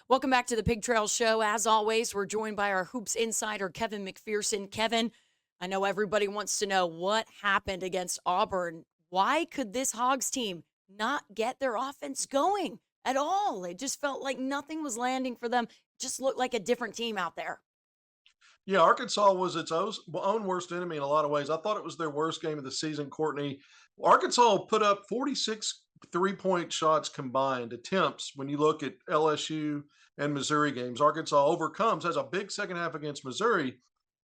Welcome back to the Pig Trail Show. As always, we're joined by our Hoops insider, Kevin McPherson. Kevin, I know everybody wants to know what happened against Auburn. Why could this Hogs team not get their offense going at all? It just felt like nothing was landing for them. Just looked like a different team out there. Yeah, Arkansas was its own worst enemy in a lot of ways. I thought it was their worst game of the season, Courtney. Arkansas put up 46 3-point shots combined attempts when you look at LSU and Missouri games. Arkansas overcomes, has a big second half against Missouri,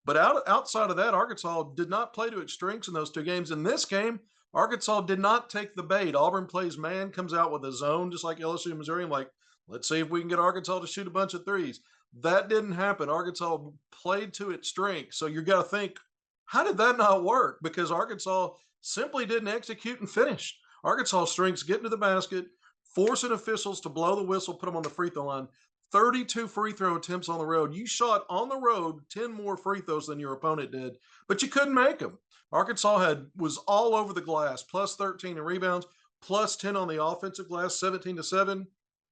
but outside of that, Arkansas did not play to its strengths in those two games. In this game, Arkansas did not take the bait. Auburn plays man, comes out with a zone just like LSU and Missouri. I'm like, let's see if we can get Arkansas to shoot a bunch of threes. That didn't happen. Arkansas played to its strength. So you got to think, how did that not work? Because Arkansas simply didn't execute and finish. Arkansas strengths getting to the basket, forcing officials to blow the whistle, put them on the free throw line. 32 free throw attempts on the road. You shot on the road 10 more free throws than your opponent did, but you couldn't make them. Arkansas was all over the glass, plus 13 in rebounds, plus 10 on the offensive glass, 17 to 7,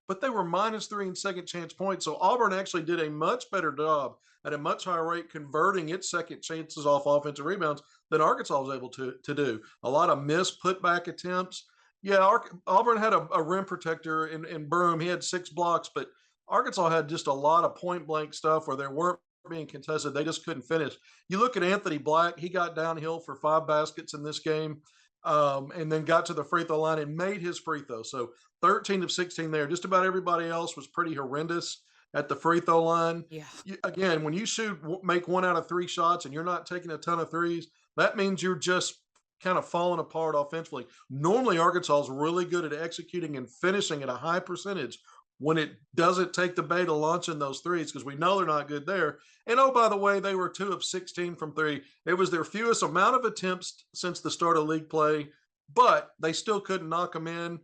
but they were -3 in second chance points. So Auburn actually did a much better job at a much higher rate converting its second chances off offensive rebounds than Arkansas was able to do. A lot of missed putback attempts. Yeah, Auburn had a rim protector in Broom. He had 6 blocks, but Arkansas had just a lot of point blank stuff where they weren't being contested. They just couldn't finish. You look at Anthony Black, he got downhill for 5 baskets in this game, and then got to the free throw line and made his free throw. So 13 of 16 there. Just about everybody else was pretty horrendous at the free throw line. Yeah. Again, when you make 1 out of 3 shots and you're not taking a ton of threes, that means you're just kind of falling apart offensively. Normally, Arkansas is really good at executing and finishing at a high percentage when it doesn't take the bait of launching those threes because we know they're not good there. And oh, by the way, they were 2 of 16 from three. It was their fewest amount of attempts since the start of league play, but they still couldn't knock them in.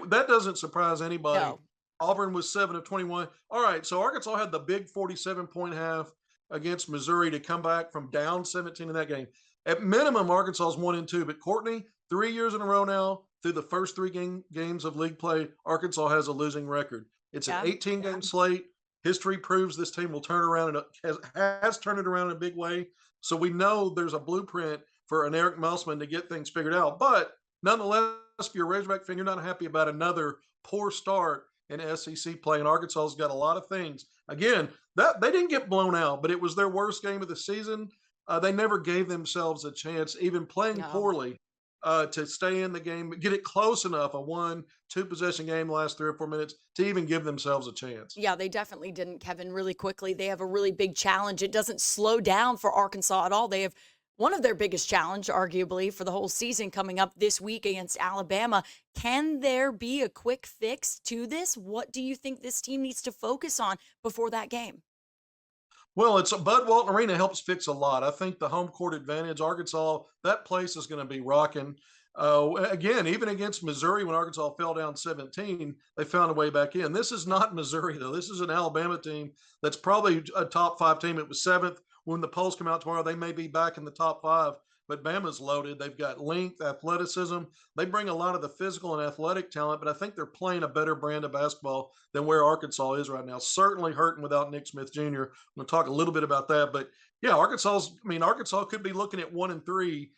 That doesn't surprise anybody. No. Auburn was 7 of 21. All right, so Arkansas had the big 47-point half against Missouri to come back from down 17 in that game. At minimum, Arkansas is 1-2, but Courtney, 3 years in a row now, through the first three games of league play, Arkansas has a losing record. It's an Yeah. 18-game slate. History proves this team will turn around and has turned it around in a big way. So we know there's a blueprint for an Eric Musselman to get things figured out. But nonetheless, if you're a Razorback fan, you're not happy about another poor start in SEC play. And Arkansas's got a lot of things. Again, that they didn't get blown out, but it was their worst game of the season. They never gave themselves a chance, even playing No. poorly, to stay in the game, get it close enough, a 1-2 possession game, the last 3 or 4 minutes, to even give themselves a chance. Yeah, they definitely didn't, Kevin, really quickly. They have a really big challenge. It doesn't slow down for Arkansas at all. They have one of their biggest challenge, arguably, for the whole season coming up this week against Alabama. Can there be a quick fix to this? What do you think this team needs to focus on before that game? Well, it's a Bud Walton Arena helps fix a lot. I think the home court advantage, Arkansas, that place is going to be rocking. Again, even against Missouri, when Arkansas fell down 17, they found a way back in. This is not Missouri, though. This is an Alabama team that's probably a top 5 team. It was 7th. When the polls come out tomorrow, they may be back in the top 5. But Bama's loaded. They've got length, athleticism. They bring a lot of the physical and athletic talent, but I think they're playing a better brand of basketball than where Arkansas is right now. Certainly hurting without Nick Smith Jr. We'll talk a little bit about that. But yeah, Arkansas could be looking at 1-3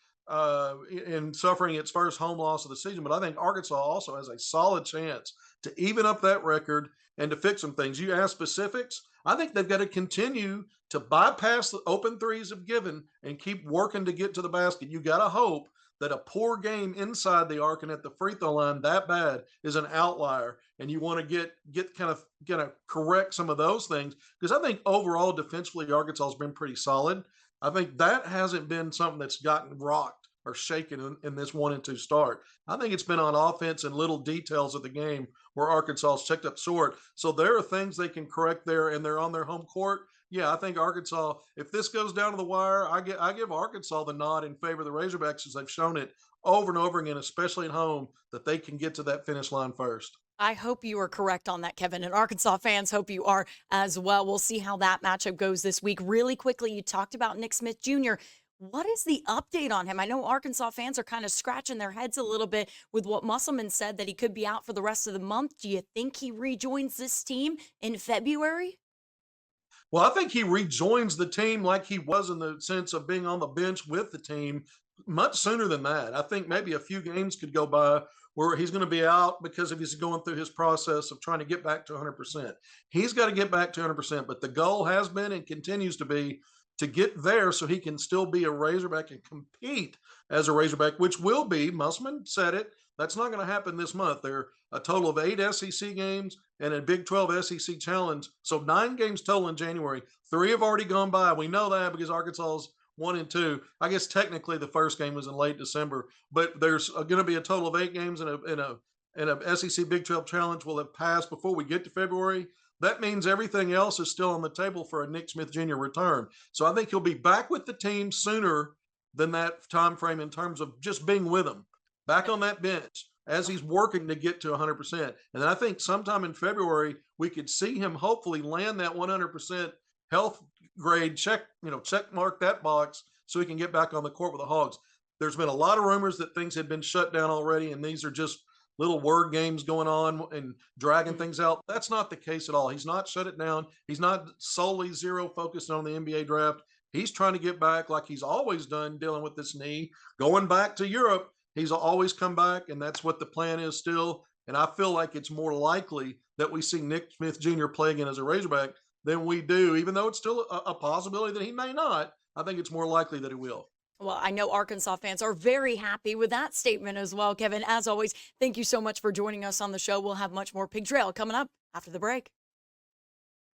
in suffering its first home loss of the season. But I think Arkansas also has a solid chance to even up that record and to fix some things. You ask specifics. I think they've got to continue to bypass the open threes of given and keep working to get to the basket. You got to hope that a poor game inside the arc and at the free throw line that bad is an outlier, and you want to get kind of correct some of those things because I think overall defensively Arkansas has been pretty solid. I think that hasn't been something that's gotten rocked or shaken in this 1-2 start. I think it's been on offense and little details of the game where Arkansas has checked up short. So there are things they can correct there, and they're on their home court. Yeah, I think Arkansas, if this goes down to the wire, I give Arkansas the nod in favor of the Razorbacks as they've shown it over and over again, especially at home, that they can get to that finish line first. I hope you are correct on that, Kevin, and Arkansas fans hope you are as well. We'll see how that matchup goes this week. Really quickly, you talked about Nick Smith Jr. What is the update on him? I know Arkansas fans are kind of scratching their heads a little bit with what Musselman said that he could be out for the rest of the month. Do you think he rejoins this team in February? Well, I think he rejoins the team like he was in the sense of being on the bench with the team much sooner than that. I think maybe a few games could go by where he's going to be out because if he's going through his process of trying to get back to 100%. He's got to get back to 100%, but the goal has been and continues to be to get there so he can still be a Razorback and compete as a Razorback, which will be, Musselman said it, that's not going to happen this month. There are a total of 8 SEC games and a Big 12 SEC challenge. So 9 games total in January. 3 have already gone by. We know that because Arkansas's 1 and 2. I guess technically the first game was in late December, but there's going to be a total of 8 games and a SEC Big 12 challenge will have passed before we get to February. That means everything else is still on the table for a Nick Smith Jr. return. So I think he'll be back with the team sooner than that time frame in terms of just being with them, back on that bench as he's working to get to 100%. And then I think sometime in February, we could see him hopefully land that 100% health grade check, check mark that box so he can get back on the court with the Hogs. There's been a lot of rumors that things had been shut down already, and these are just little word games going on and dragging things out. That's not the case at all. He's not shut it down. He's not solely zero focused on the NBA draft. He's trying to get back like he's always done dealing with this knee, going back to Europe. He's always come back, and that's what the plan is still. And I feel like it's more likely that we see Nick Smith Jr. play again as a Razorback than we do, even though it's still a possibility that he may not. I think it's more likely that he will. Well, I know Arkansas fans are very happy with that statement as well, Kevin. As always, thank you so much for joining us on the show. We'll have much more Pig Trail coming up after the break.